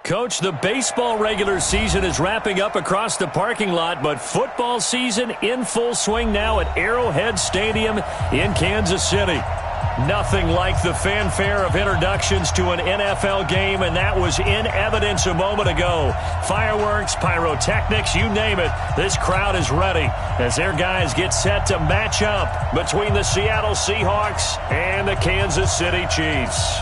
Coach, the baseball regular season is wrapping up across the parking lot, but football season in full swing now at Arrowhead Stadium in Kansas City. Nothing like the fanfare of introductions to an NFL game, and that was in evidence a moment ago. Fireworks, pyrotechnics, you name it. This crowd is ready as their guys get set to match up between the Seattle Seahawks and the Kansas City Chiefs.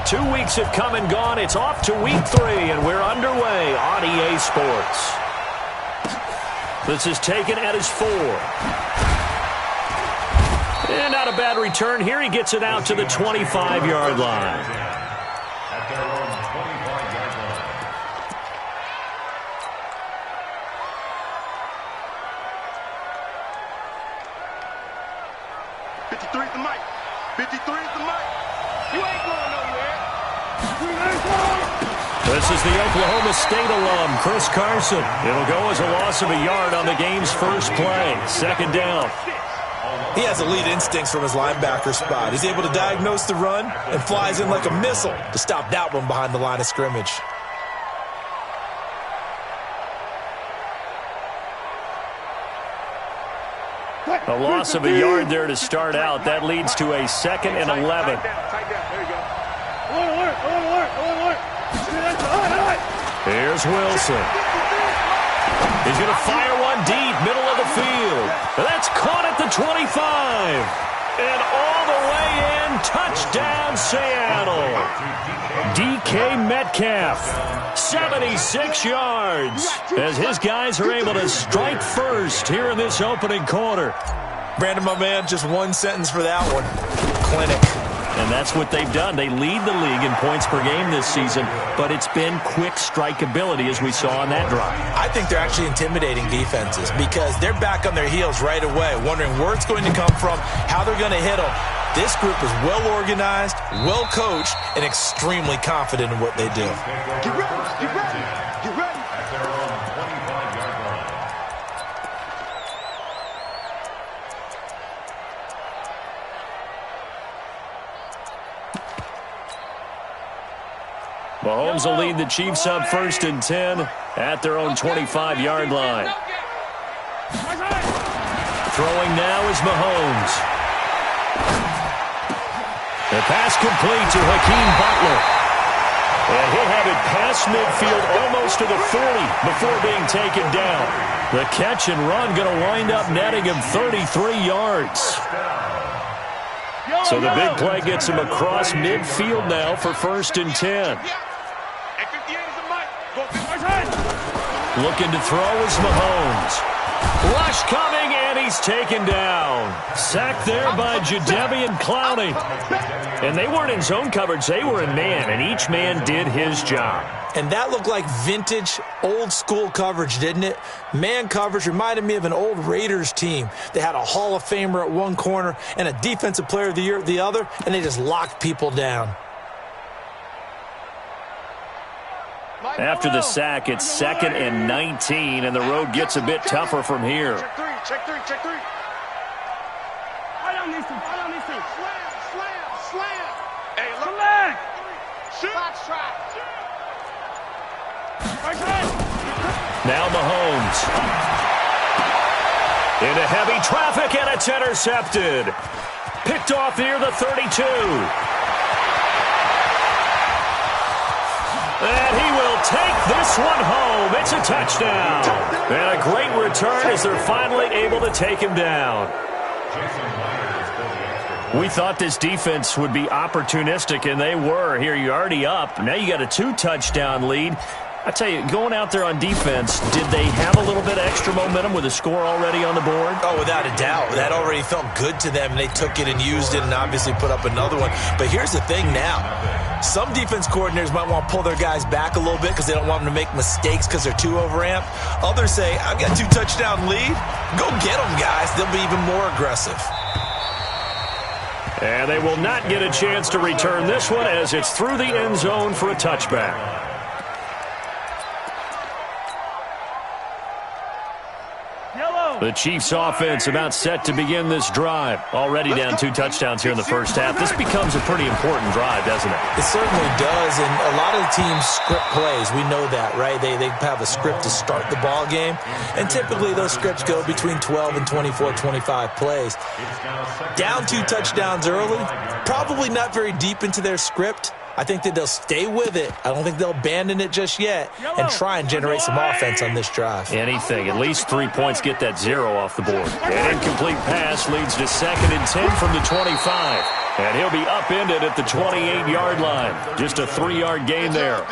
Two weeks have come and gone. It's off to week 3, and we're underway on EA Sports. This is taken at his 4. And not a bad return here. He gets it out to the 25-yard line. This is the Oklahoma State alum, Chris Carson. It'll go as a loss of a yard on the game's first play. Second down. He has elite instincts from his linebacker spot. He's able to diagnose the run and flies in like a missile to stop that one behind the line of scrimmage. A loss of a yard there to start out. That leads to a 2nd and 11. Here's Wilson. He's going to fire one deep, middle of the field. That's caught at the 25. And all the way in, touchdown Seattle. DK Metcalf, 76 yards, as his guys are able to strike first here in this opening quarter. Brandon, my man, just one sentence for that one. Clinic. And that's what they've done. They lead the league in points per game this season, but it's been quick strikeability as we saw on that drive. I think they're actually intimidating defenses because they're back on their heels right away, wondering where it's going to come from, how they're going to hit them. This group is well organized, well coached, and extremely confident in what they do. Get ready, get ready, get ready. Mahomes will lead the Chiefs up 1st and 10 at their own 25-yard line. Throwing now is Mahomes. The pass complete to Hakeem Butler. And he'll have it past midfield almost to the 40 before being taken down. The catch and run going to wind up netting him 33 yards. So the big play gets him across midfield now for 1st and 10. Looking to throw is Mahomes. Rush coming, and he's taken down. Sacked there by Jadeveon Clowney. And they weren't in zone coverage. They were in man, and each man did his job. And that looked like vintage, old-school coverage, didn't it? Man coverage reminded me of an old Raiders team. They had a Hall of Famer at one corner and a Defensive Player of the Year at the other, and they just locked people down. After the sack, it's 2nd and 19, and the road gets a bit tougher from here. Check three, check three, check three. Right on these two, right on these two. Slam, slam, slam. Hey, look. Select. Shoot. Box try. Now Mahomes. Into heavy traffic, and it's intercepted. Picked off near the 32. And he will take this one home. It's a touchdown. And a great return as they're finally able to take him down. We thought this defense would be opportunistic, and they were. Here, you're already up. Now you got a 2-touchdown lead. I tell you, going out there on defense, did they have a little bit of extra momentum with a score already on the board? Oh, without a doubt. That already felt good to them, and they took it and used it and obviously put up another one. But here's the thing now. Some defense coordinators might want to pull their guys back a little bit because they don't want them to make mistakes because they're too overamped. Others say, I've got a 2-touchdown lead. Go get them, guys. They'll be even more aggressive. And they will not get a chance to return this one as it's through the end zone for a touchback. The Chiefs offense about set to begin this drive. Already down 2 touchdowns here in the first half. This becomes a pretty important drive, doesn't it? It certainly does, and a lot of the teams script plays. We know that, right? They have a script to start the ball game, and typically those scripts go between 12 and 24, 25 plays. Down 2 touchdowns early, probably not very deep into their script. I think that they'll stay with it. I don't think they'll abandon it just yet and try and generate some offense on this drive. Anything. At least 3 points get that 0 off the board. An incomplete pass leads to 2nd and 10 from the 25. And he'll be upended at the 28-yard line. Just a 3-yard gain there.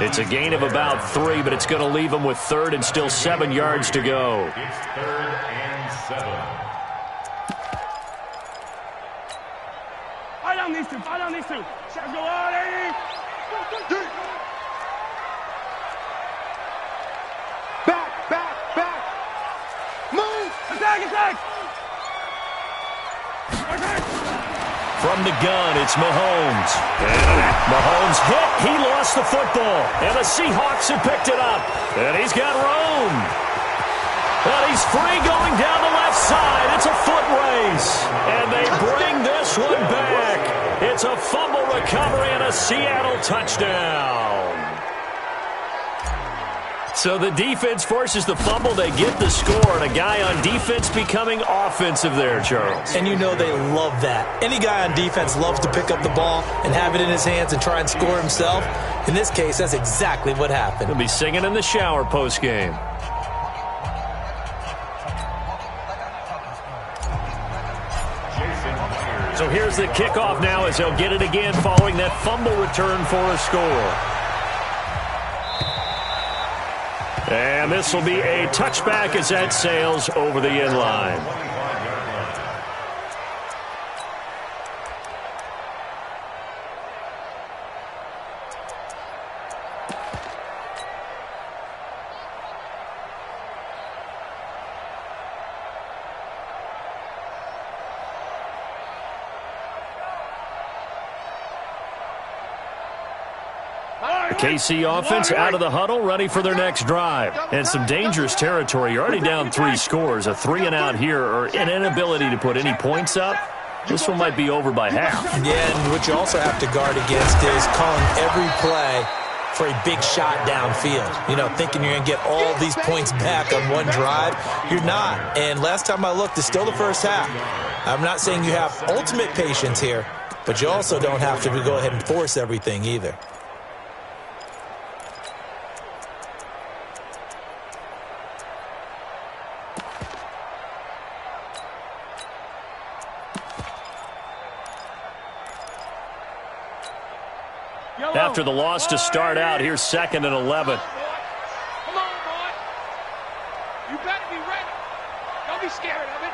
It's a gain of about 3, but it's going to leave him with 3rd and still 7 yards to go. It's 3rd and 7. Fight on these two. Fight on these two. Go on, Eddie. Back. Move. Attack. From the gun, it's Mahomes. And Mahomes hit. He lost the football. And the Seahawks have picked it up. And he's got room. And he's free going down the left side. It's a foot race. And they bring this one back. It's a fumble recovery and a Seattle touchdown. So the defense forces the fumble. They get the score, and a guy on defense becoming offensive there, Charles. And you know they love that. Any guy on defense loves to pick up the ball and have it in his hands and try and score himself. In this case, that's exactly what happened. He'll be singing in the shower post-game. So here's the kickoff now as they'll get it again following that fumble return for a score. And this will be a touchback as that sails over the end line. KC offense out of the huddle, ready for their next drive. And some dangerous territory. You're already down 3 scores. A 3-and-out here, or an inability to put any points up. This one might be over by half. Yeah, and what you also have to guard against is calling every play for a big shot downfield. You know, thinking you're going to get all these points back on one drive. You're not. And last time I looked, it's still the first half. I'm not saying you have ultimate patience here, but you also don't have to go ahead and force everything either. After the loss to start out, here's 2nd and 11. Come on, boy. You better be ready. Don't be scared of it.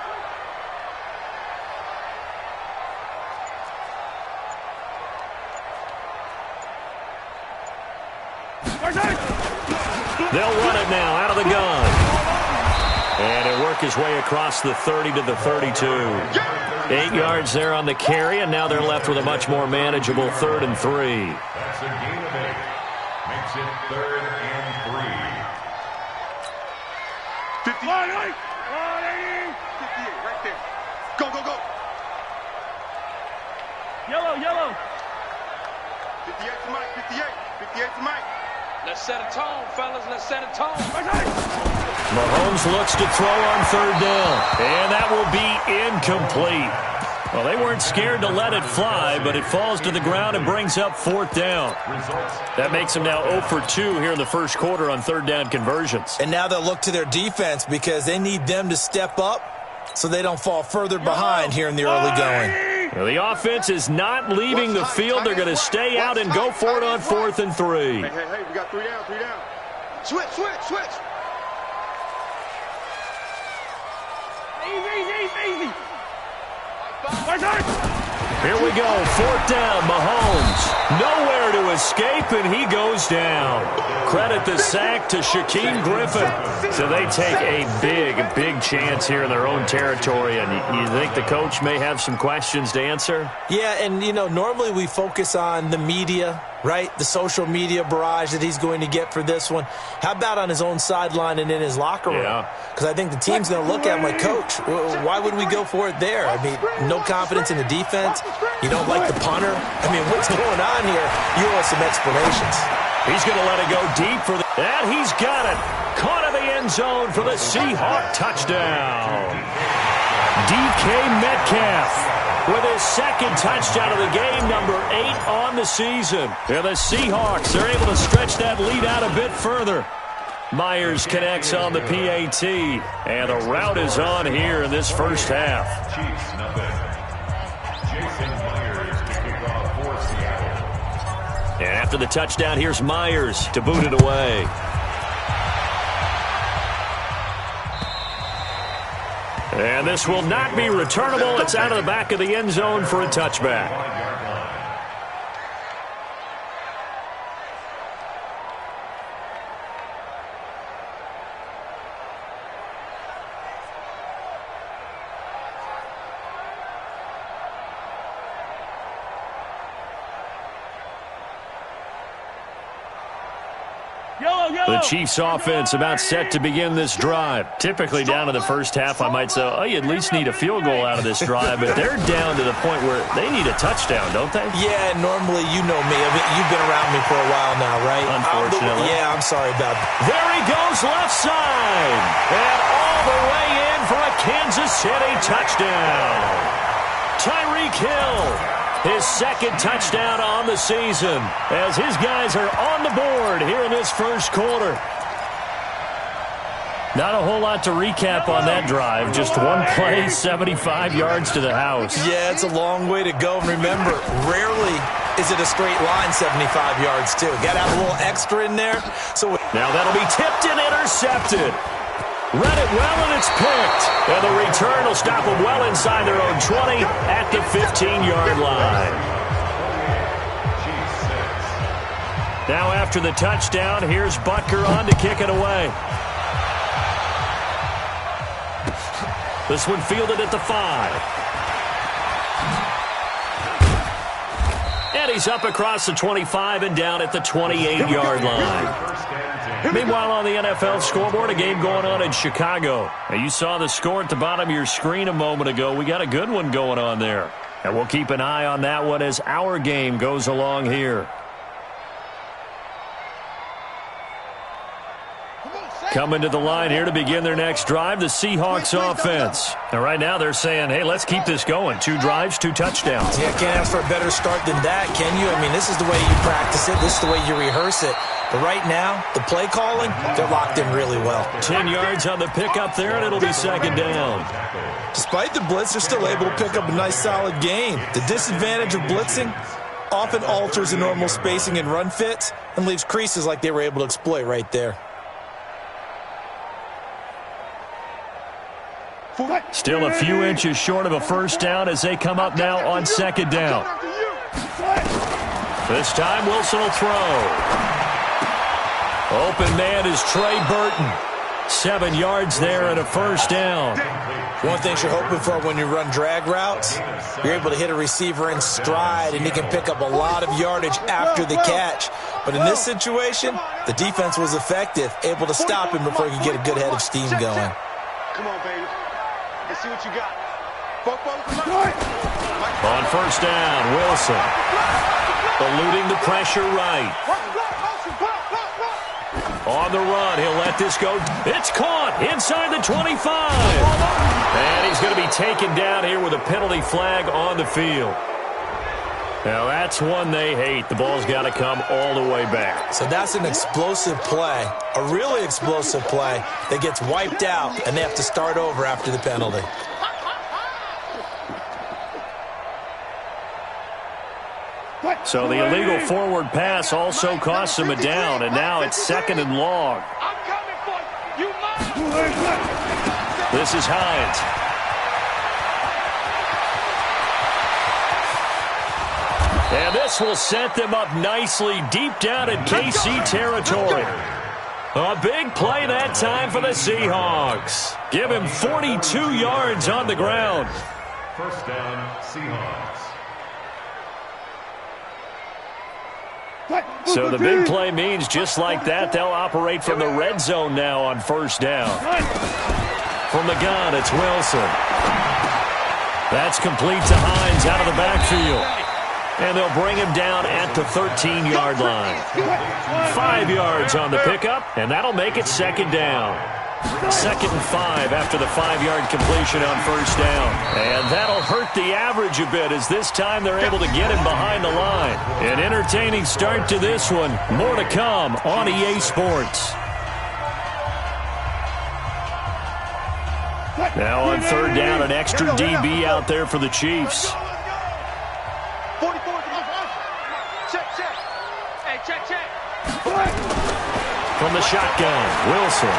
They'll run it now out of the gun. And it'll work his way across the 30 to the 32. 8 yards there on the carry, and now they're left with a much more manageable 3rd and 3. That's a gain of 8. Makes it 3rd and 3. 58, right there. Go. Yellow. 58 to Mike, 58 to Mike. Let's set a tone, fellas. Let's set a tone. Mahomes looks to throw on 3rd down. And that will be incomplete. Well, they weren't scared to let it fly, but it falls to the ground and brings up 4th down. That makes them now 0 for 2 here in the first quarter on 3rd down conversions. And now they'll look to their defense because they need them to step up so they don't fall further behind here in the early going. Well, the offense is not leaving the field. They're going to stay out and go for it on 4th and 3. Hey, we got 3 down. Switch. Easy. Here we go, 4th down, Mahomes. Nowhere there to escape, and he goes down. Credit the sack to Shaquem Griffin. So they take a big chance here in their own territory, and you think the coach may have some questions to answer? Yeah, and, you know, normally we focus on the media, right? The social media barrage that he's going to get for this one. How about on his own sideline and in his locker room? Because I think the team's going to look at him like, Coach, why would we go for it there? I mean, no confidence in the defense. You don't like the punter. I mean, what's going on here? You owe us some explanations. He's going to let it go deep for the... And he's got it. Caught in the end zone for the Seahawk touchdown. DK Metcalf with his second touchdown of the game, number 8 on the season. And the Seahawks are able to stretch that lead out a bit further. Myers connects on the PAT, and the route is on here in this first half. Chiefs, nothing. Jason Myers to kick off for Seattle. And after the touchdown, here's Myers to boot it away. And this will not be returnable. It's out of the back of the end zone for a touchback. The Chiefs offense about set to begin this drive. Typically down to the first half, I might say, oh, you at least need a field goal out of this drive, but they're down to the point where they need a touchdown, don't they? Yeah, normally, you know me. I mean, you've been around me for a while now, right? Unfortunately. Yeah, I'm sorry about that. There he goes, left side. And all the way in for a Kansas City touchdown. Tyreek Hill. His second touchdown on the season as his guys are on the board here in this first quarter. Not a whole lot to recap on that drive. Just one play, 75 yards to the house. Yeah, it's a long way to go. And remember, rarely is it a straight line 75 yards, too. Got to have a little extra in there. So now that'll be tipped and intercepted. Read it well, and it's picked. And the return will stop them well inside their own 20 at the 15-yard line. Now after the touchdown, here's Butker on to kick it away. This one fielded at the 5. And he's up across the 25 and down at the 28-yard line. Meanwhile, on the NFL scoreboard, a game going on in Chicago. Now, you saw the score at the bottom of your screen a moment ago. We got a good one going on there. And we'll keep an eye on that one as our game goes along here. Coming to the line here to begin their next drive, the Seahawks offense. And right now they're saying, hey, let's keep this going. 2 drives, 2 touchdowns. Yeah, can't ask for a better start than that, can you? I mean, this is the way you practice it. This is the way you rehearse it. But right now, the play calling, they're locked in really well. 10 yards on the pickup there, and it'll be second down. Despite the blitz, they're still able to pick up a nice, solid gain. The disadvantage of blitzing often alters the normal spacing and run fits and leaves creases like they were able to exploit right there. Still a few inches short of a first down as they come up now on second down. This time, Wilson will throw. Open man is Trey Burton. 7 yards there and a first down. One thing you're hoping for when you run drag routes, you're able to hit a receiver in stride, and he can pick up a lot of yardage after the catch. But in this situation, the defense was effective, able to stop him before he could get a good head of steam going. Come on, baby. Let's see what you got. On first down, Wilson. Eluding the pressure right. On the run, he'll let this go. It's caught inside the 25. And he's going to be taken down here with a penalty flag on the field. Now, that's one they hate. The ball's got to come all the way back. So that's an explosive play, a really explosive play that gets wiped out, and they have to start over after the penalty. So the illegal forward pass also costs him a down, and now it's second and long. This is Hines. And this will set them up nicely deep down in KC territory. A big play that time for the Seahawks. Give him 42 yards on the ground. First down, Seahawks. So the big play means just like that, they'll operate from the red zone now on first down. From the gun, it's Wilson. That's complete to Hines out of the backfield. And they'll bring him down at the 13-yard line. 5 yards on the pickup, and that'll make it second down. 2nd and 5 after the 5-yard completion on first down. And that'll hurt the average a bit as this time they're able to get him behind the line. An entertaining start to this one. More to come on EA Sports. Now on third down, an extra DB out there for the Chiefs. 44. Check. Hey, check. From the shotgun, Wilson.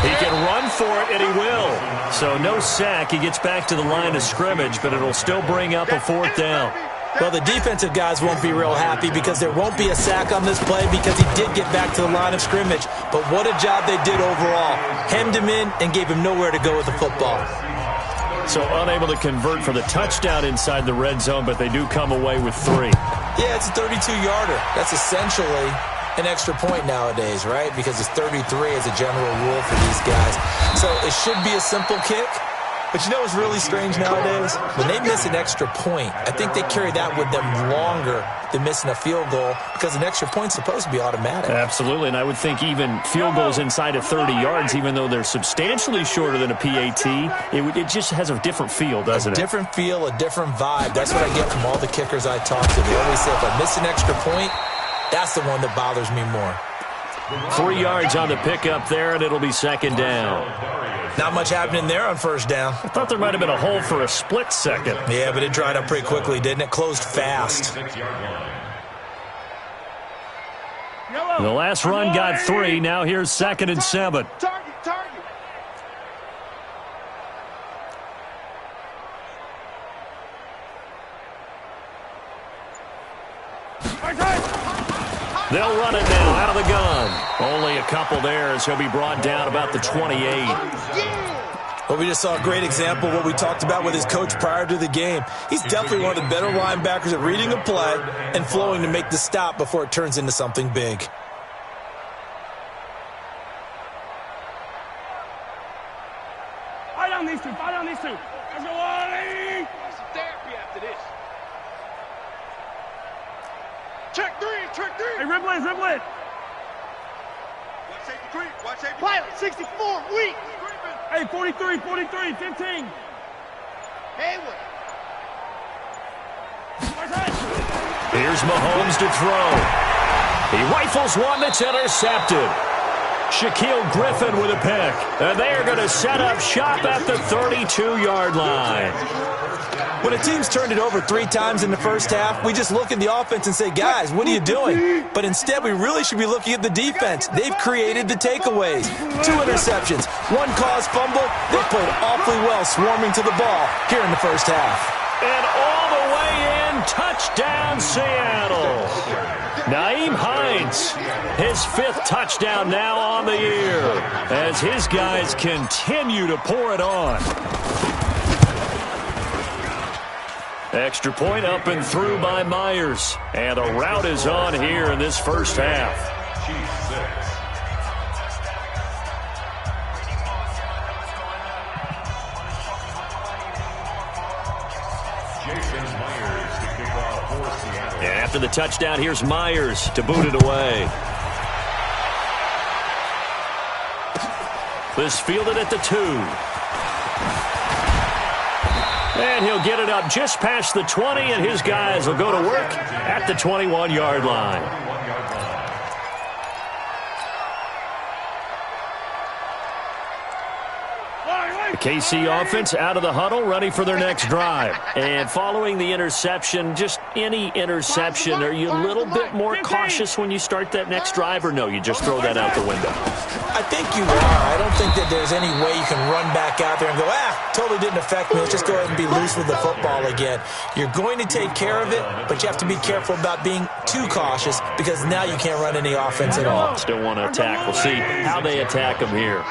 He can run for it, and he will. So no sack. He gets back to the line of scrimmage, but it'll still bring up a 4th down. Well, the defensive guys won't be real happy because there won't be a sack on this play because he did get back to the line of scrimmage. But what a job they did overall. Hemmed him in and gave him nowhere to go with the football. So unable to convert for the touchdown inside the red zone, but they do come away with 3. Yeah, it's a 32-yarder. That's essentially an extra point nowadays, right? Because it's 33 as a general rule for these guys. So it should be a simple kick. But you know what's really strange nowadays? When they miss an extra point, I think they carry that with them longer than missing a field goal because an extra point's supposed to be automatic. Absolutely, and I would think even field goals inside of 30 yards, even though they're substantially shorter than a PAT, it just has a different feel, doesn't it? A different feel, a different vibe. That's what I get from all the kickers I talk to. They always say if I miss an extra point, that's the one that bothers me more. 3 yards on the pickup there, and it'll be second down. Not much happening there on first down. I thought there might have been a hole for a split second. Yeah, but it dried up pretty quickly, didn't it? Closed fast. The last run got 3. Now here's 2nd and 7. Target. They'll run it now out of the gun. Only a couple there as he'll be brought down about the 28. Well, we just saw a great example of what we talked about with his coach prior to the game. He's definitely one of the better linebackers at reading a play and flowing to make the stop before it turns into something big. Fight on these two. Let's go, Wally. Some therapy after this. Check three. Hey, riblet. Watch safety creep. Pilot, 64, weak. Hey, 43, 15. Hayward. Here's Mahomes to throw. He rifles one that's intercepted. Shaquille Griffin with a pick. And they're going to set up shop at the 32-yard line. When a team's turned it over 3 times in the first half, we just look at the offense and say, guys, what are you doing? But instead, we really should be looking at the defense. They've created the takeaways. 2 interceptions, 1 caused fumble. They played awfully well swarming to the ball here in the first half. And all the way in, touchdown Seattle. Nyheim Hines, his 5th touchdown now on the year as his guys continue to pour it on. Extra point up and through by Myers. And a rout is on here in this first half. And after the touchdown, here's Myers to boot it away. This fielded at the 2. And he'll get it up just past the 20, and his guys will go to work at the 21-yard line. The KC offense out of the huddle, ready for their next drive. And following the interception, just any interception, are you a little bit more cautious when you start that next drive, or no, you just throw that out the window? I think you are. I don't think that there's any way you can run back out there and go, totally didn't affect me. Let's just go ahead and be loose with the football again. You're going to take care of it, but you have to be careful about being too cautious because now you can't run any offense at all. Still want to attack. We'll see how they attack them here.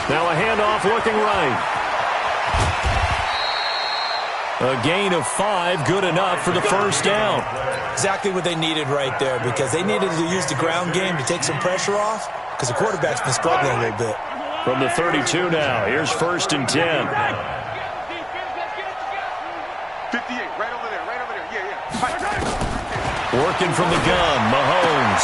Now a handoff looking right. A gain of 5, good enough for the first down. Exactly what they needed right there because they needed to use the ground game to take some pressure off because the quarterback's been struggling a little bit. From the 32 now, here's 1st and 10. 58, right over there, yeah. Working from the gun, Mahomes.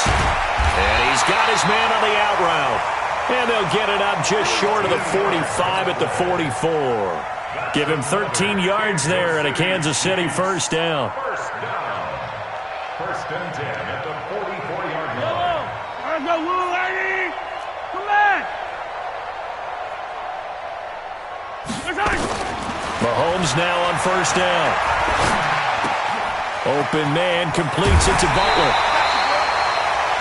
And he's got his man on the out route. And they'll get it up just short of the 45 at the 44. Give him 13 yards there and a Kansas City first down. First and 10 at the 44-yard line. Let's go, little lady. Come back. Mahomes now on first down. Open man completes it to Butler.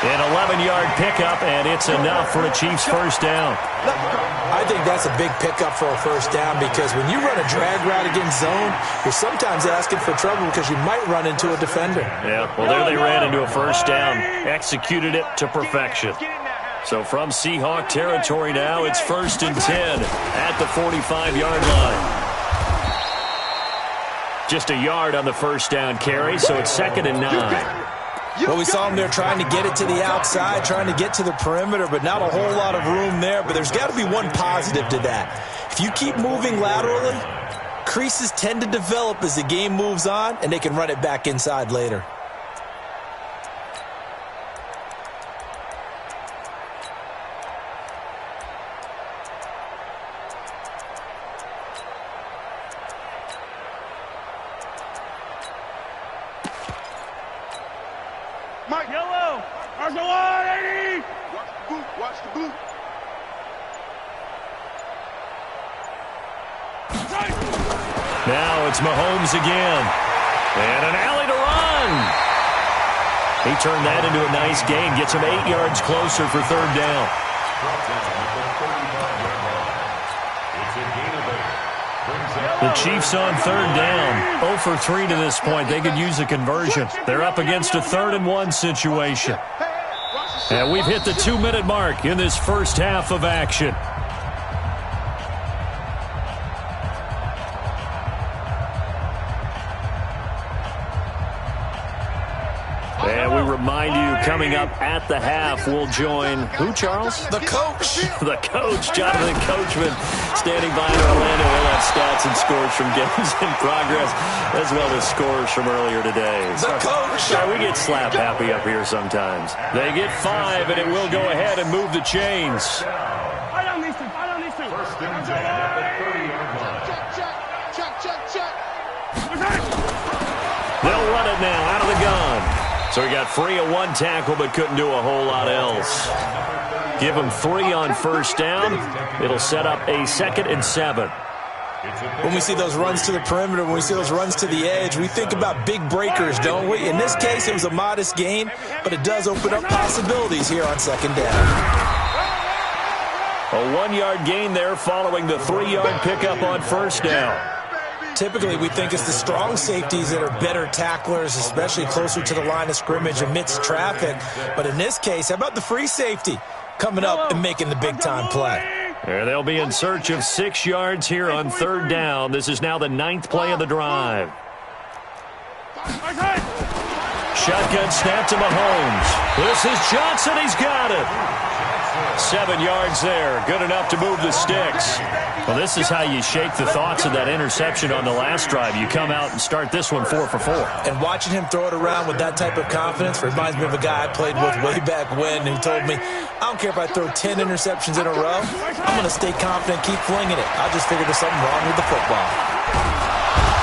An 11-yard pickup, and it's enough for a Chiefs first down. I think that's a big pickup for a first down because when you run a drag route against zone, you're sometimes asking for trouble because you might run into a defender. Yeah, well, there they ran into a first down, executed it to perfection. So from Seahawk territory now, it's 1st and 10 at the 45-yard line. Just a yard on the first down carry, so it's 2nd and 9. Well, we saw them there trying to get it to the outside, trying to get to the perimeter, but not a whole lot of room there. But there's got to be one positive to that. If you keep moving laterally, creases tend to develop as the game moves on, and they can run it back inside later. Mike, yellow. Watch the line, 80. Watch the boot. Now it's Mahomes again. And an alley to run. He turned that into a nice gain. Gets him 8 yards closer for 3rd down. The Chiefs on 3rd down. 0 for 3 to this point. They could use a conversion. They're up against a 3rd and 1 situation. And we've hit the 2-minute mark in this first half of action. And we remind you, coming up at the half, we'll join who, Charles? The coach. The coach, Jonathan Coachman, standing by in Orlando. We'll have stats and scores from games in progress, as well as scores from earlier today. The coach. We get slap happy up here sometimes. They get 5, and it will go ahead and move the chains. I don't need to. First and 10 at the 30-yard line. Check. They'll run it now out of the gun. So he got free of 1 tackle, but couldn't do a whole lot else. Give him 3 on first down. It'll set up a 2nd and 7. When we see those runs to the perimeter, when we see those runs to the edge, we think about big breakers, don't we? In this case, it was a modest gain, but it does open up possibilities here on 2nd down. A 1-yard gain there following the 3-yard pickup on first down. Typically, we think it's the strong safeties that are better tacklers, especially closer to the line of scrimmage amidst traffic. But in this case, how about the free safety coming up and making the big-time play? And they'll be in search of 6 yards here on 3rd down. This is now the 9th play of the drive. Shotgun snap to Mahomes. This is Johnson. He's got it. 7 yards there. Good enough to move the sticks. Well, this is how you shake the thoughts of that interception on the last drive. You come out and start this one 4 for 4. And watching him throw it around with that type of confidence reminds me of a guy I played with way back when who told me, I don't care if I throw 10 interceptions in a row. I'm going to stay confident, keep flinging it. I just figured there's something wrong with the football.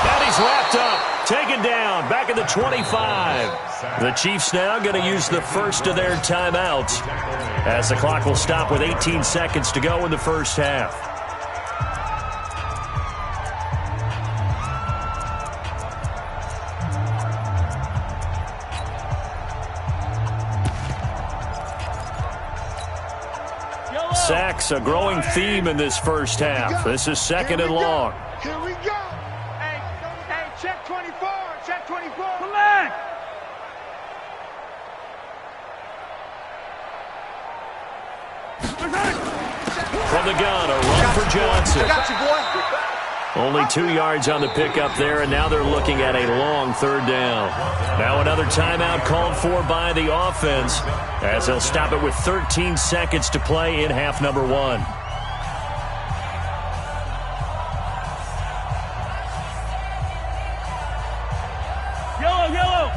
And he's wrapped up. Taken down, back at the 25. The Chiefs now going to use the first of their timeouts as the clock will stop with 18 seconds to go in the first half. sacks, a growing theme in this first half. This is second and long. Here we go. Hey, check 24. Check 24. Collect. From the gun, a run for Johnson. I got you, boy. Only 2 yards on the pickup there, and now they're looking at a long third down. Now another timeout called for by the offense, as they'll stop it with 13 seconds to play in half number 1. Yellow.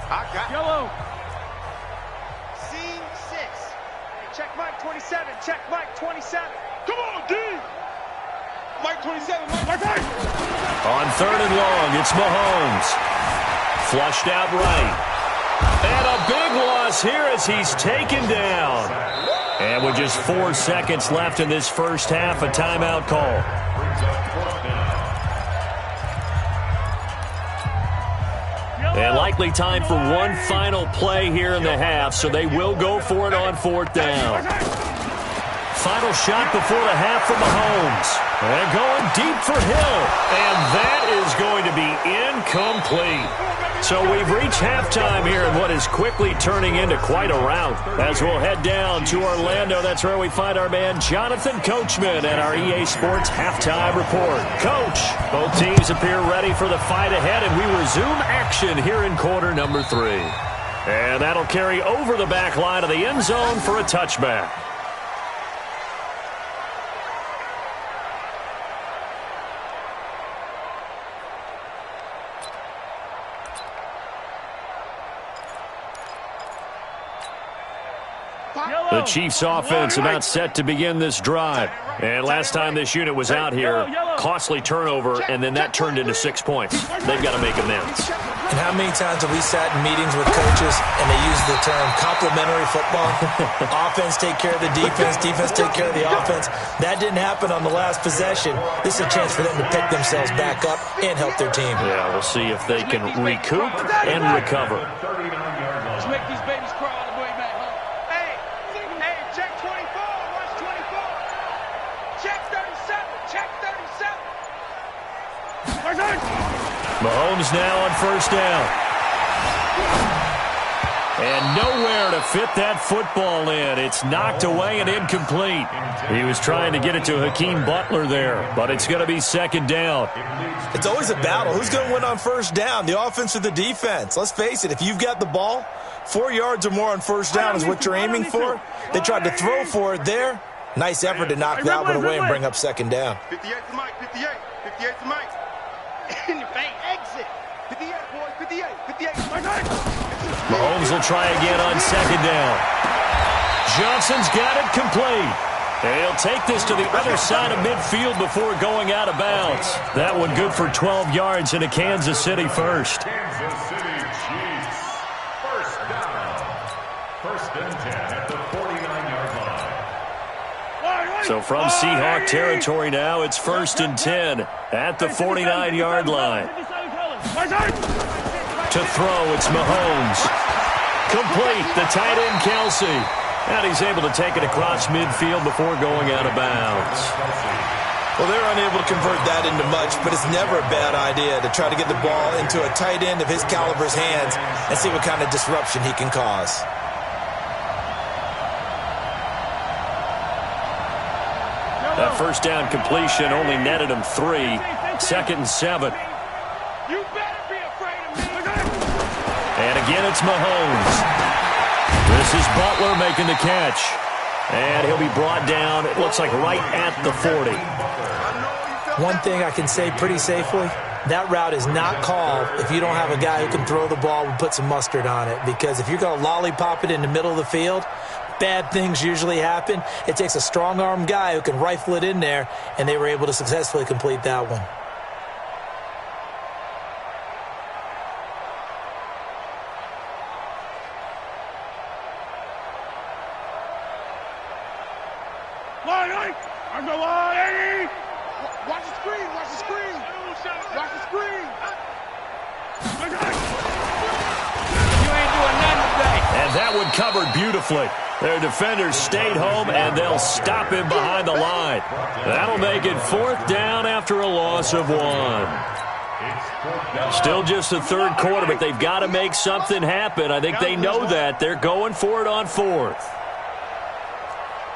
I got you. Yellow. Scene 6. Hey, check Mike 27. Check Mike 27. Come on, D. Mike 27. Mike. On third and long, it's Mahomes. Flushed out right. And a big loss here as he's taken down. And with just 4 seconds left in this first half, a timeout call. And likely time for one final play here in the half, so they will go for it on fourth down. Final shot before the half from Mahomes. And going deep for Hill. And that is going to be incomplete. So we've reached halftime here in what is quickly turning into quite a rout. As we'll head down to Orlando, that's where we find our man Jonathan Coachman at our EA Sports Halftime Report. Coach, both teams appear ready for the fight ahead, and we resume action here in quarter number 3. And that'll carry over the back line of the end zone for a touchback. The Chiefs offense about set to begin this drive. And last time this unit was out here, costly turnover, and then that turned into 6 points. They've got to make amends. And how many times have we sat in meetings with coaches and they use the term complementary football? Offense take care of the defense, defense take care of the offense. That didn't happen on the last possession. This is a chance for them to pick themselves back up and help their team. Yeah, we'll see if they can recoup and recover. Let's make these babies cry on the way back home. Hey, check 24. Watch 24. Check 37. Check 37. Mahomes now on first down. And nowhere to fit that football in. It's knocked away and incomplete. He was trying to get it to Hakeem Butler there, but it's going to be second down. It's always a battle. Who's going to win on first down, the offense or the defense? Let's face it, if you've got the ball, 4 yards or more on first down is what you're aiming for. They tried to throw for it there. Nice effort to knock that one away and bring up second down. 58 to Mike, 58. 58 to Mike. In your face, exit. 58, boys, 58. 58. Mahomes will try again on second down. Johnson's got it complete. He'll take this to the other side of midfield before going out of bounds. That one good for 12 yards into Kansas City first. Kansas City Chiefs. First down. First and 10 at the 49-yard line. So from Seahawk territory now, it's first and 10 at the 49-yard line. To throw, it's Mahomes. Complete, the tight end Kelsey. And he's able to take it across midfield before going out of bounds. Well, they're unable to convert that into much, but it's never a bad idea to try to get the ball into a tight end of his caliber's hands and see what kind of disruption he can cause. That first down completion only netted him 3. Second and 7. You better be afraid of me. And again, it's Mahomes. This is Butler making the catch. And he'll be brought down, it looks like right at the 40. One thing I can say pretty safely, that route is not called if you don't have a guy who can throw the ball and put some mustard on it. Because if you're going to lollipop it in the middle of the field, bad things usually happen. It takes a strong-arm guy who can rifle it in there, and they were able to successfully complete that one. Watch the screen, watch the screen. Watch the screen. And that one covered beautifully. Their defenders stayed home, and they'll stop him behind the line. That'll make it 4th down after a loss of 1. Still just the 3rd quarter, but they've got to make something happen. I think they know that. They're going for it on 4th.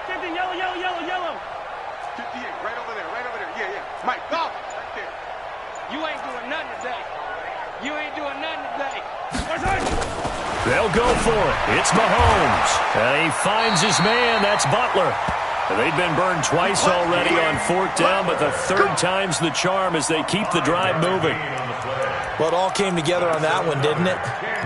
Yellow, yellow, yellow, yellow. 58, right over there, right over there. Yeah, yeah. Mike, go. Right there. You ain't doing nothing today. You ain't doing nothing today. They'll go for it. It's Mahomes. And he finds his man. That's Butler. They've been burned twice already on 4th down, but the 3rd time's the charm as they keep the drive moving. Well, it all came together on that one, didn't it?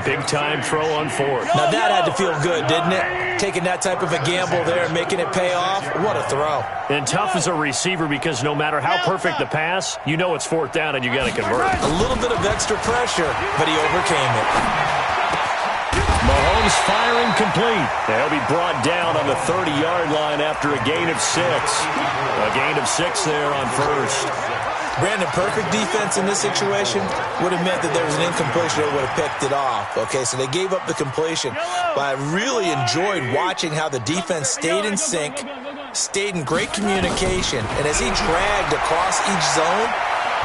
Big-time throw on 4th. Now, that had to feel good, didn't it? Taking that type of a gamble there and making it pay off. What a throw. And tough as a receiver because no matter how perfect the pass, you know it's 4th down and you got to convert. A little bit of extra pressure, but he overcame it. Mahomes firing complete. They'll be brought down on the 30-yard line after a gain of 6. A gain of 6 there on 1st. Brandon, perfect defense in this situation would have meant that there was an incompletion that would have picked it off. Okay, so they gave up the completion. But I really enjoyed watching how the defense stayed in sync, stayed in great communication, and as he dragged across each zone,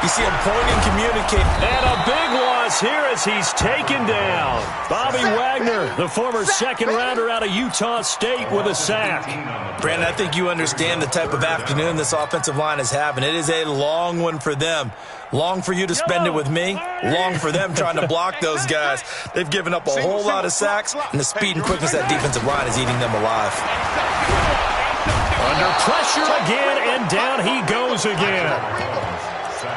you see him pointing, communicating. And a big loss here as he's taken down. Bobby Wagner, the former second-rounder out of Utah State, with a sack. Brandon, I think you understand the type of afternoon this offensive line is having. It is a long one for them. Long for you to spend it with me. Long for them trying to block those guys. They've given up a whole lot of sacks, and the speed and quickness of that defensive line is eating them alive. Under pressure again, and down he goes again.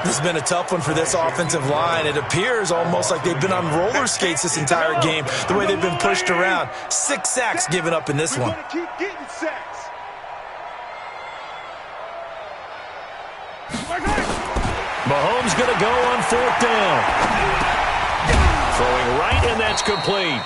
This has been a tough one for this offensive line. It appears almost like they've been on roller skates this entire game, the way they've been pushed around. 6 sacks given up in this one. Keep getting sacks. Mahomes going to go on 4th down. Throwing right, and that's complete.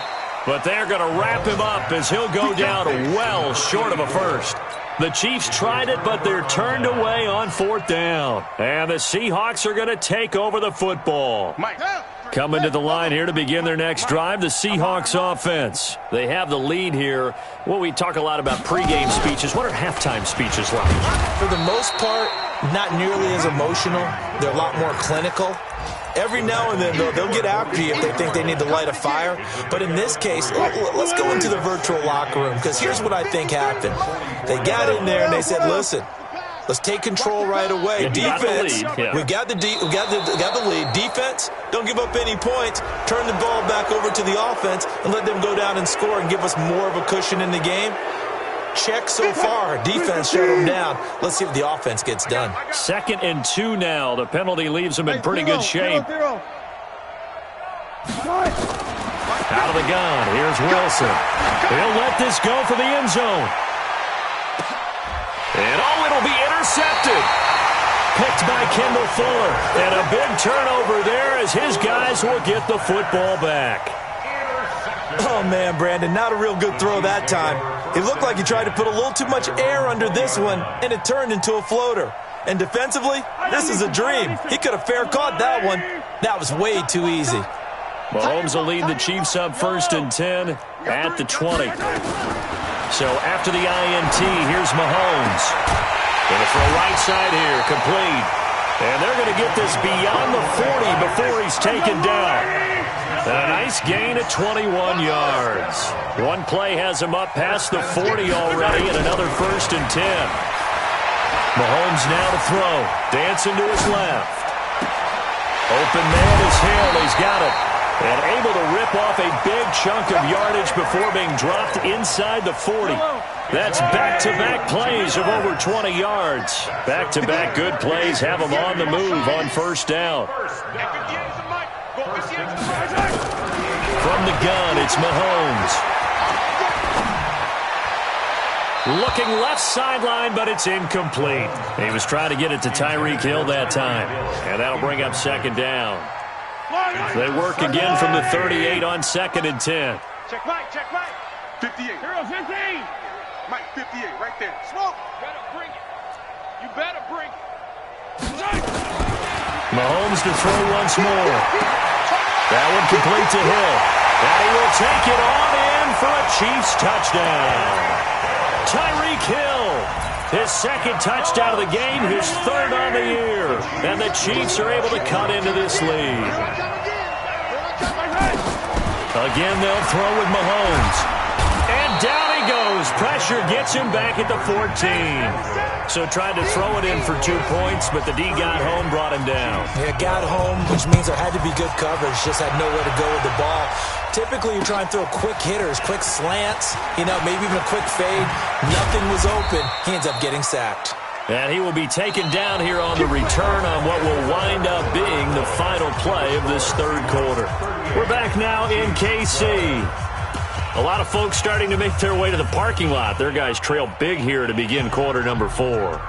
But they're going to wrap him up as he'll go down well short of a first. The Chiefs tried it, but they're turned away on 4th down. And the Seahawks are going to take over the football. Coming to the line here to begin their next drive, the Seahawks offense. They have the lead here. Well, we talk a lot about pregame speeches. What are halftime speeches like? For the most part, not nearly as emotional. They're a lot more clinical. Every now and then, they'll get after you if they think they need to light a fire. But in this case, let's go into the virtual locker room, because here's what I think happened. They got in there and they said, listen, let's take control right away. Defense, we got the lead. Defense, don't give up any points. Turn the ball back over to the offense and let them go down and score and give us more of a cushion in the game. Check so far. Defense shut them down. Let's see if the offense gets done. 2nd and 2 now. The penalty leaves them in pretty good shape. Out of the gun. Here's Wilson. He'll let this go for the end zone. And it'll be intercepted. Picked by Kendall Fuller. And a big turnover there as his guys will get the football back. Oh, man, Brandon, not a real good throw that time. It looked like he tried to put a little too much air under this one, and it turned into a floater. And defensively, this is a dream. He could have fair caught that one. That was way too easy. Mahomes will lead the Chiefs up 1st and 10 at the 20. So after the INT, here's Mahomes. Going to throw right side here, complete. And they're going to get this beyond the 40 before he's taken down. And a nice gain of 21 yards. One play has him up past the 40 already, and another 1st and 10. Mahomes now to throw. Dancing to his left. Open man is Hill. He's got it. And able to rip off a big chunk of yardage before being dropped inside the 40. That's back-to-back plays of over 20 yards. Back-to-back good plays have him on the move on 1st down. From the gun, it's Mahomes. Looking left sideline, but it's incomplete. He was trying to get it to Tyreek Hill that time. And that'll bring up 2nd down. They work again from the 38 on 2nd and 10. Check Mike, 58. Hero 15. Mike, 58, right there. Smoke. Better bring it. You better bring it. Mahomes to throw once more. That one complete to Hill. And he will take it on in for a Chiefs touchdown. Tyreek Hill, his second touchdown of the game, his third on the year. And the Chiefs are able to cut into this lead. Again, they'll throw with Mahomes. And down he goes. Pressure gets him back at the 14. So tried to throw it in for 2 points, but the D got home, brought him down. Yeah, got home, which means there had to be good coverage. Just had nowhere to go with the ball. Typically, you try and throw quick hitters, quick slants, maybe even a quick fade. Nothing was open. He ends up getting sacked. And he will be taken down here on the return on what will wind up being the final play of this third quarter. We're back now in KC. A lot of folks starting to make their way to the parking lot. Their guys trail big here to begin quarter number 4.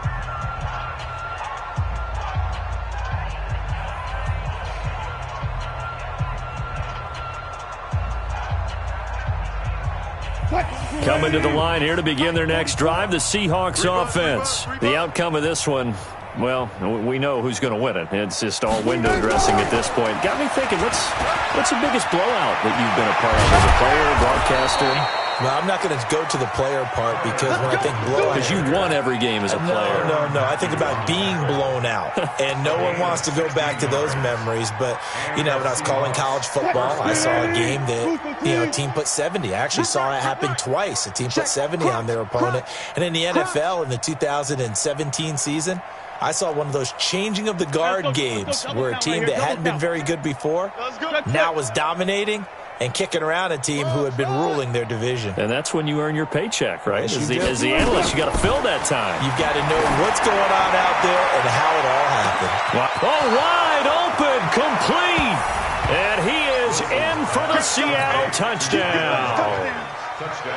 Coming to the line here to begin their next drive, the Seahawks offense. The outcome of this one, well, we know who's going to win it. It's just all window dressing at this point. Got me thinking, what's the biggest blowout that you've been a part of as a player, broadcaster? Well, I'm not going to go to the player part because when I think blowout... Because you won every game as a player. No. I think about being blown out. And no one wants to go back to those memories. But, when I was calling college football, I saw a game that, a team put 70. I actually saw it happen twice. A team put 70 on their opponent. And in the NFL, in the 2017 season, I saw one of those changing of the guard games where a team that hadn't been very good before now was dominating and kicking around a team who had been ruling their division. And that's when you earn your paycheck, right? Yes, as the analyst, you got to fill that time. You've got to know what's going on out there and how it all happened. Oh, wide open, complete. And he is in for the Seattle touchdown.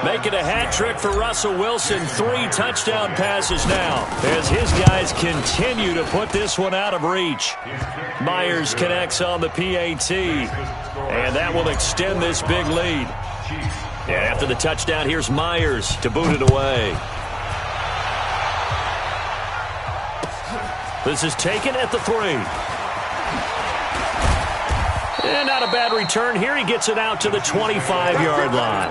Making a hat trick for Russell Wilson. 3 touchdown passes now as his guys continue to put this one out of reach. Myers connects on the PAT, and that will extend this big lead. And after the touchdown, here's Myers to boot it away. This is taken at the 3. And not a bad return here. He gets it out to the 25-yard line.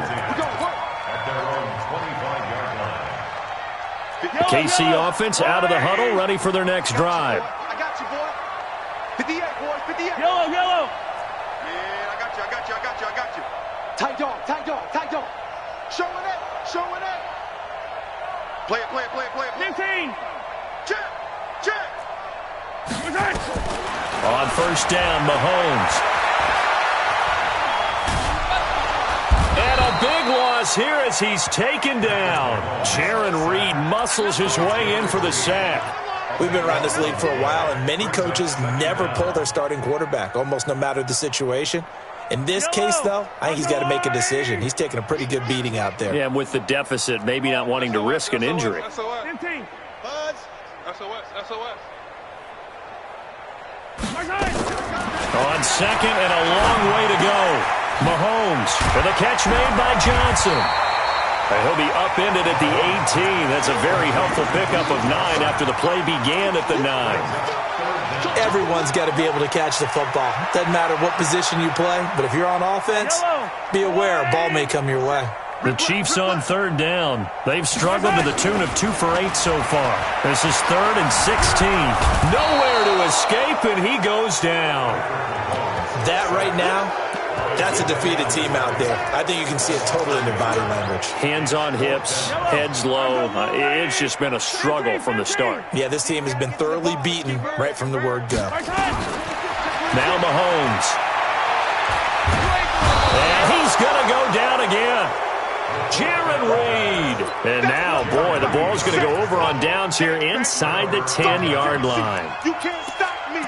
The KC offense out of the huddle, ready for their next drive. I got you, boy. 58, boys, 58. Yellow. Yeah, I got you. Tight dog. Showing it. Play it. 15. Check. On first down, Mahomes. And a big loss here as he's taken down. Jaron Reed muscles his way in for the sack. We've been around this league for a while, and many coaches never pull their starting quarterback, almost no matter the situation. In this case, though, I think he's got to make a decision. He's taking a pretty good beating out there. Yeah, and with the deficit, maybe not wanting to risk an injury. 15. SOS. On second and a long way to go. Mahomes for the catch made by Johnson. And he'll be upended at the 18. That's a very helpful pickup of 9 after the play began at the 9. Everyone's got to be able to catch the football. Doesn't matter what position you play, but if you're on offense, be aware a ball may come your way. The Chiefs on third down. They've struggled to the tune of 2 for 8 so far. This is 3rd and 16. Nowhere to escape, and he goes down. That right now, that's a defeated team out there. I think you can see it totally in their body language. Hands on hips, heads low. It's just been a struggle from the start. Yeah, this team has been thoroughly beaten right from the word go. Now Mahomes. And he's going to go down again. Jaron Reed. And now, boy, the ball's going to go over on downs here inside the 10-yard line. You can't stop me.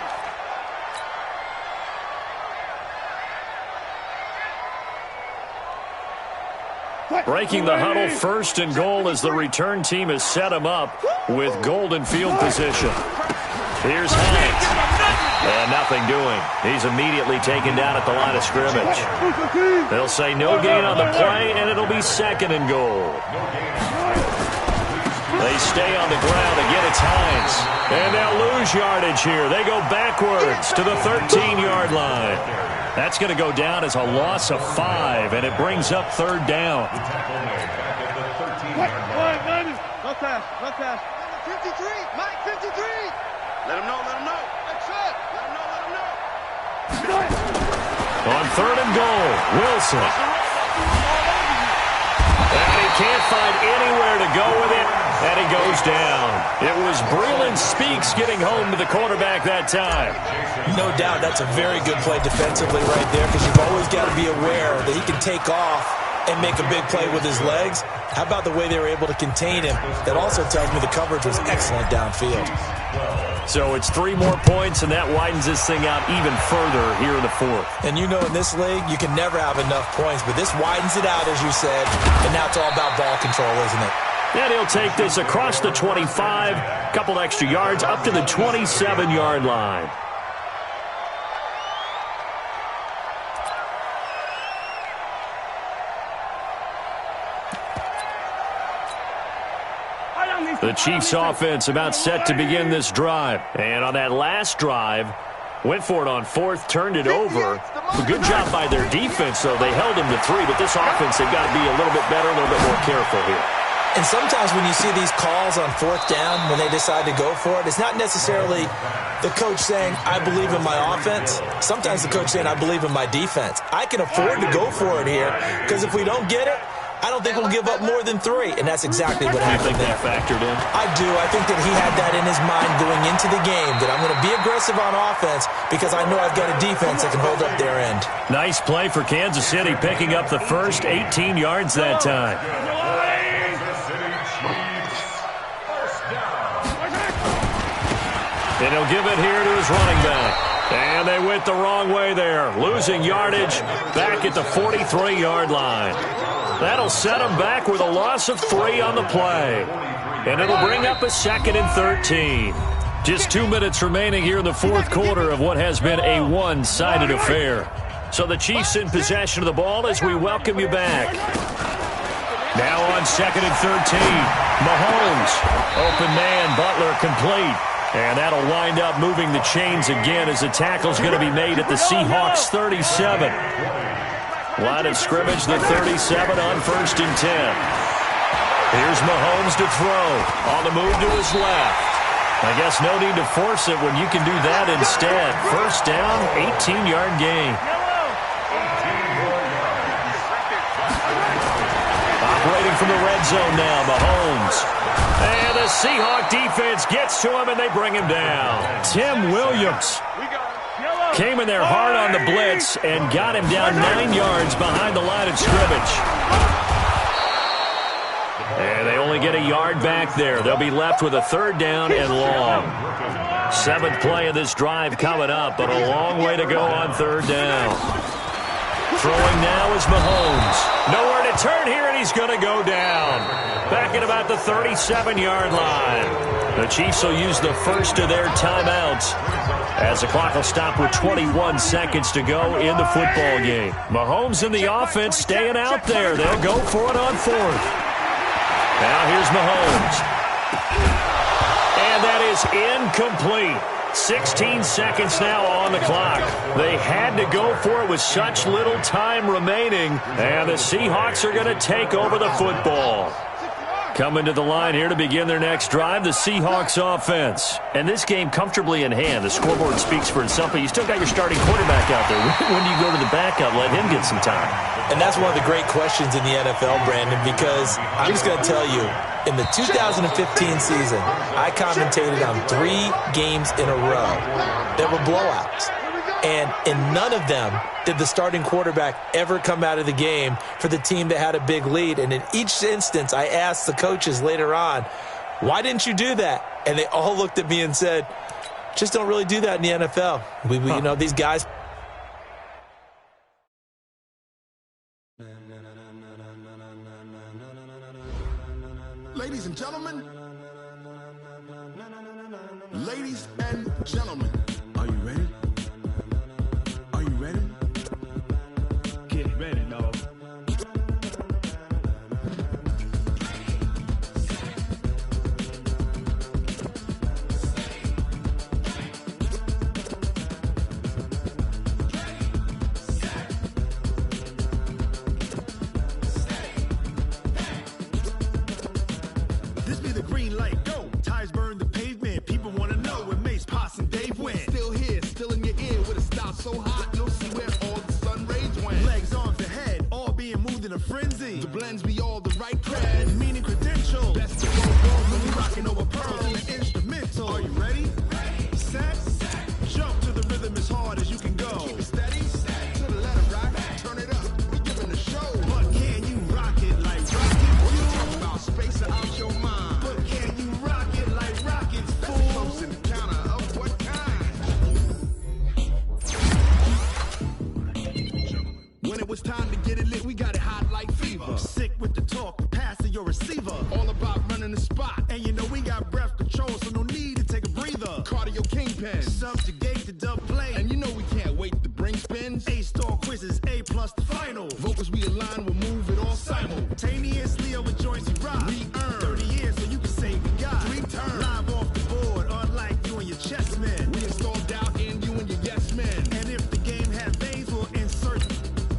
Breaking the huddle, 1st and goal as the return team has set him up with golden field position. Here's Hines. And nothing doing. He's immediately taken down at the line of scrimmage. They'll say no gain on the play, and it'll be 2nd and goal. They stay on the ground. Again, it's Hines. And they'll lose yardage here. They go backwards to the 13-yard line. That's going to go down as a loss of 5, and it brings up third down. No pass. 53, Mike, 53. Let him know. That's it. Let him know. On third and goal, Wilson. And he can't find anywhere to go with it, and he goes down. It was Breland Speaks getting home to the quarterback that time. No doubt that's a very good play defensively right there, because you've always got to be aware that he can take off and make a big play with his legs. How about the way they were able to contain him? That also tells me the coverage was excellent downfield. So it's 3 more points, and that widens this thing out even further here in the fourth. And you know in this league, you can never have enough points, but this widens it out, as you said, and now it's all about ball control, isn't it? And he'll take this across the 25, couple extra yards, up to the 27-yard line. The Chiefs offense about set to begin this drive. And on that last drive, went for it on fourth, turned it over. A good job by their defense, though. They held them to 3, but this offense, they've got to be a little bit better, a little bit more careful here. And sometimes when you see these calls on fourth down, when they decide to go for it, it's not necessarily the coach saying, I believe in my offense. Sometimes the coach saying, I believe in my defense. I can afford to go for it here, because if we don't get it, I don't think we'll give up more than 3, and that's exactly what happened there. You think that factored in? I do. I think that he had that in his mind going into the game, that I'm going to be aggressive on offense because I know I've got a defense that can hold up their end. Nice play for Kansas City, picking up the first 18 yards that time. And he'll give it here to his running back. And they went the wrong way there, losing yardage back at the 43-yard line. That'll set them back with a loss of 3 on the play. And it'll bring up a 2nd and 13. Just 2 minutes remaining here in the fourth quarter of what has been a one-sided affair. So the Chiefs in possession of the ball as we welcome you back. Now on 2nd and 13, Mahomes. Open man, Butler complete. And that'll wind up moving the chains again as the tackle's going to be made at the Seahawks 37. Line of scrimmage, the 37 on 1st and 10. Here's Mahomes to throw. On the move to his left. I guess no need to force it when you can do that instead. First down, 18-yard gain. Operating from the red zone now, Mahomes. And the Seahawk defense gets to him, and they bring him down. Tim Williams came in there hard on the blitz and got him down 9 yards behind the line of scrimmage. And they only get a yard back there. They'll be left with a 3rd down and long. 7th play of this drive coming up, but a long way to go on 3rd down. Throwing now is Mahomes. Nowhere to turn here, and he's going to go down. Back at about the 37-yard line. The Chiefs will use the first of their timeouts as the clock will stop with 21 seconds to go in the football game. Mahomes and the offense staying out there. They'll go for it on 4th. Now here's Mahomes. And that is incomplete. 16 seconds now on the clock. They had to go for it with such little time remaining. And the Seahawks are going to take over the football. Coming to the line here to begin their next drive, the Seahawks offense. And this game comfortably in hand. The scoreboard speaks for itself, but you still got your starting quarterback out there. When do you go to the backup, let him get some time? And that's one of the great questions in the NFL, Brandon, because I'm just going to tell you, in the 2015 season, I commentated on 3 games in a row that were blowouts. And in none of them did the starting quarterback ever come out of the game for the team that had a big lead. And in each instance, I asked the coaches later on, why didn't you do that? And they all looked at me and said, just don't really do that in the NFL. You know, these guys. Ladies and gentlemen, ladies and gentlemen, are you ready? Are you ready? Get ready, dog. see the green light go. Tires burn the pavement. People want to know where Mace, Potts, and Dave went. Still here, still in your ear with a style so hot, you'll see where all the sun rays went. Legs, arms, and head, all being moved in a frenzy. The blends be all the right cred. Meaning credentials. Best of both worlds When we rocking over pearls in the instrumental. Are you ready? Set. Jump to the rhythm as hard as you can go. Keep it steady, to the letter right. Turn it up, we giving the show. But can you rock it like rocket What you fuel? talk about, space out your mind. But can you rock it like rockets, That's fool? close encounter of what kind? When it was time to get it lit, we got it hot like fever. Sick with the talk, pass to your receiver. All about running the spot. And you know we got breath control, so no need to take a breather. Cardio kingpin. Subjugate the dub play. And you know we can't wait to bring spins. A-star quizzes, A+ the final. Vocals we align, we'll move it all Simultaneously over joints we rock. We earn 30 years so you can say we got 3 turns. live off the board, unlike you and your chess men. We install doubt in you and your yes men. And if the game had veins, we'll insert.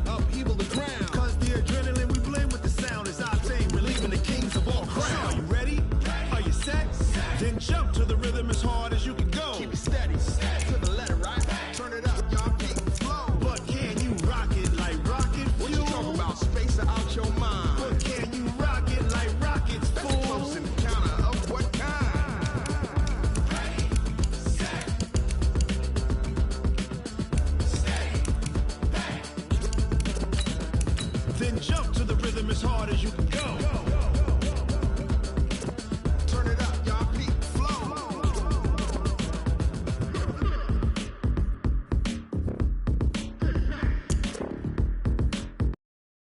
Upheaval the ground. Cause the adrenaline we blend with the sound is our thing. Relieving the kings of all So are crowns. you ready? Are you set? Then jump to the rhythm as hard as you can go. Keep it steady, to the letter right. Turn it up, y'all keep the flow. But can you rock it like rocket What you fuel? talking about? Space out your mind. But can you rock it like rockets, That's a close fool? encounter of what kind? Then jump to the rhythm as hard as you can go.